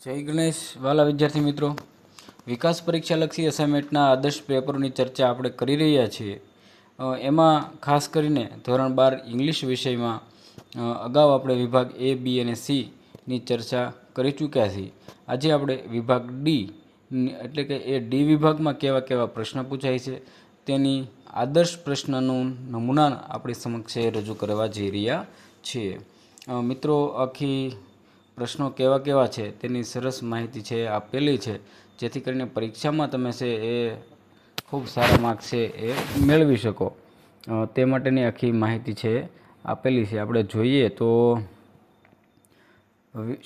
જય ગણેશ વાલા વિદ્યાર્થી મિત્રો, વિકાસ પરીક્ષાલક્ષી અસાઇનમેન્ટના આદર્શ પેપરોની ચર્ચા આપણે કરી રહ્યા છીએ. એમાં ખાસ કરીને ધોરણ 12 ઇંગ્લિશ વિષયમાં અગાઉ આપણે વિભાગ એ, બી અને સીની ચર્ચા કરી ચૂક્યા છીએ. આજે આપણે વિભાગ ડી એટલે કે એ ડી વિભાગમાં કેવા કેવા પ્રશ્ન પૂછાય છે તેની આદર્શ પ્રશ્નનું નમૂના આપણી સમક્ષ રજૂ કરવા જઈ રહ્યા છીએ. મિત્રો, આખી પ્રશ્નો કેવા કેવા છે તેની સરસ માહિતી છે આપેલી છે, જેથી કરીને પરીક્ષામાં તમે છે એ ખૂબ સારા માર્ક્સ છે એ મેળવી શકો. તે માટેની આખી માહિતી છે આપેલી છે. આપણે જોઈએ તો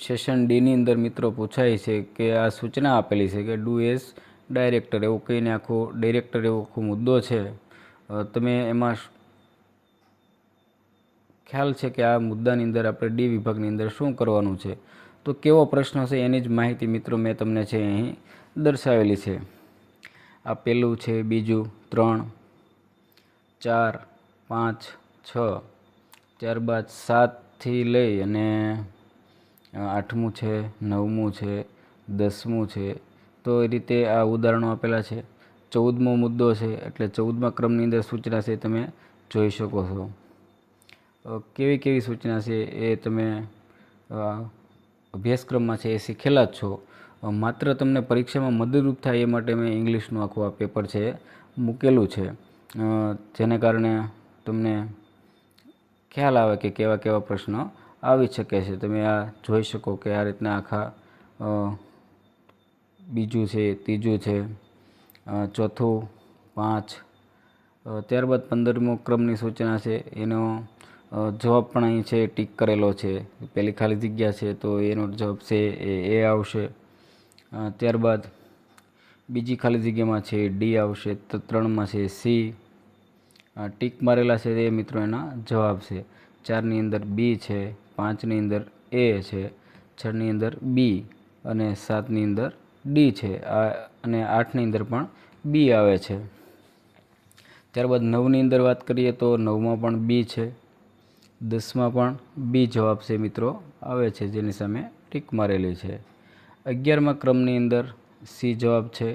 સેશન ડીની અંદર મિત્રો પૂછાય છે કે આ સૂચના આપેલી છે કે ડુ એઝ ડાયરેક્ટર, એવું કહીને આખો ડાયરેક્ટર એવો આખો મુદ્દો છે. તમે એમાં ખ્યાલ છે કે આ મુદ્દાની અંદર આપણે ડી વિભાગની અંદર શું કરવાનું છે, તો કેવો પ્રશ્ન છે એની જ માહિતી મિત્રો મેં તમને છે અહીં દર્શાવેલી છે. આ પહેલું છે, બીજું 3, 4, 5, 6, ત્યારબાદ 7થી લઈ અને 8મું છે, 9મું છે, 10મું છે. તો એ રીતે આ ઉદાહરણો આપેલા છે. 14મો મુદ્દો છે એટલે 14મા ક્રમની અંદર સૂચના છે તમે જોઈ શકો છો. કેવી કેવી સૂચના છે એ તમે અભ્યાસક્રમમાં છે એ શીખેલા જ છો. માત્ર તમને પરીક્ષામાં મદદરૂપ થાય એ માટે મેં ઇંગ્લિશનું આખું આ પેપર છે મૂકેલું છે, જેને કારણે તમને ખ્યાલ આવે કે કેવા કેવા પ્રશ્નો આવી શકે છે. તમે આ જોઈ શકો કે આ રીતના આખા બીજું છે, ત્રીજું છે, ચોથું, 5, ત્યારબાદ 15મો ક્રમની સૂચના છે. એનો જવાબ પણ અહીં છે ટીક કરેલો છે. પહેલી ખાલી જગ્યા છે તો એનો જવાબ છે એ આવશે. ત્યારબાદ બીજી ખાલી જગ્યામાં છે ડી આવશે. 3માં છે સી, ટીક મારેલા છે એ મિત્રો એના જવાબ છે. 4ની અંદર બી છે, 5ની અંદર એ છે, 6ની અંદર બી અને 7ની અંદર ડી છે, અને 8ની અંદર પણ બી આવે છે. ત્યારબાદ 9ની અંદર વાત કરીએ તો 9માં પણ બી છે, 10માં પણ બી જવાબ છે મિત્રો આવે છે, જેની સામે ટીક મારેલી છે. 11મા ક્રમની અંદર સી જવાબ છે,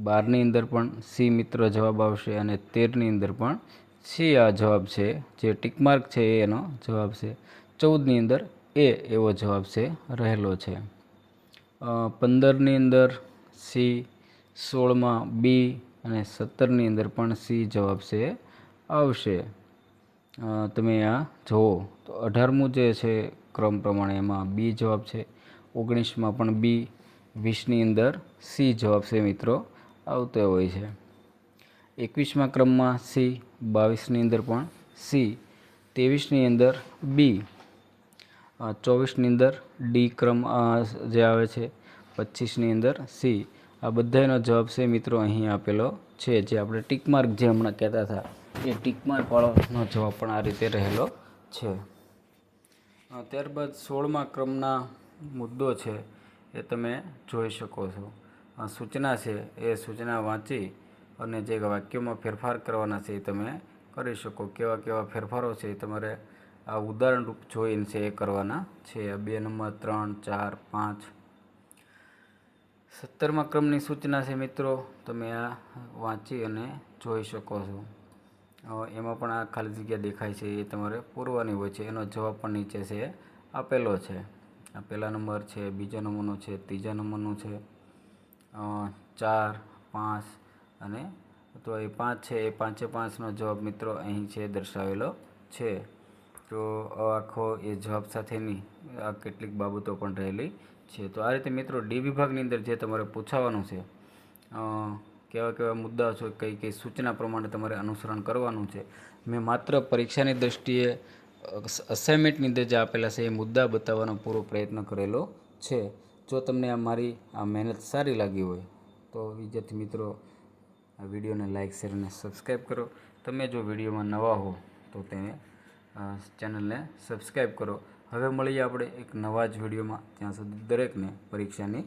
12ની અંદર પણ સી મિત્રો જવાબ આવશે, અને 13ની અંદર પણ સી આ જવાબ છે, જે ટીક માર્ક છે એનો જવાબ છે. 14ની અંદર એ એવો જવાબ છે રહેલો છે. 15ની અંદર સી, 16માં બી અને 17ની અંદર પણ સી જવાબ છે આવશે. તમે આ જુઓ તો 18મું જે છે ક્રમ પ્રમાણે એમાં બી જવાબ છે, 19માં પણ બી, 20ની અંદર સી જવાબ છે મિત્રો આવતો હોય છે. 21મા ક્રમમાં સી, 22ની અંદર પણ સી, 23ની અંદર બી, 24ની અંદર ડી ક્રમ જે આવે છે, 25ની અંદર સી. આ બધાનો જવાબ છે મિત્રો અહીં આપેલો છે, જે આપણે ટીક માર્ક જે હમણાં કહેતા હતા એ ટીક માર્ક વાળોનો જવાબ પણ આ રીતે રહેલો છે. ત્યારબાદ 16મા ક્રમના મુદ્દો છે એ તમે જોઈ શકો છો. સૂચના છે એ સૂચના વાંચી અને જે વાક્યોમાં ફેરફાર કરવાના છે એ તમે કરી શકો. કેવા કેવા ફેરફારો છે એ તમારે આ ઉદાહરણ રૂપ જોઈને છે એ કરવાના છે. 2 નંબર, 3, 4, 5. 17મા ક્રમની સૂચના છે મિત્રો, તમે આ વાંચી અને જોઈ શકો છો. એમાં પણ આ ખાલી જગ્યા દેખાય છે એ તમારે પૂરવાની હોય છે. એનો જવાબ પણ નીચે છે આપેલો છે. આ પહેલા નંબર છે, બીજા નંબરનો છે, ત્રીજા નંબરનું છે, 4, 5 અને તો એ 5 છે એ 5-5નો જવાબ મિત્રો અહીં છે દર્શાવેલો છે. તો આખો એ જવાબ સાથેની આ કેટલીક બાબતો પણ રહેલી છે. તો આ રીતે મિત્રો ડી વિભાગની અંદર જે તમારે પૂછાવાનું છે, કેવા કેવા મુદ્દાઓ છે, કઈ કઈ સૂચના પ્રમાણે તમારે અનુસરણ કરવાનું છે, મેં માત્ર પરીક્ષાની દૃષ્ટિએ અસાઇનમેન્ટની અંદર જે આપેલા છે એ મુદ્દા બતાવવાનો પૂરો પ્રયત્ન કરેલો છે. જો તમને આ મારી આ મહેનત સારી લાગી હોય તો વિદ્યાર્થી મિત્રો આ વિડીયોને લાઇક, શેર અને સબસ્ક્રાઈબ કરો. તમે જો વિડીયોમાં નવા હો તો તેને ચેનલને સબસ્ક્રાઈબ કરો. હવે મળીએ આપણે એક નવા જ વિડીયોમાં. ત્યાં સુધી દરેકને પરીક્ષાની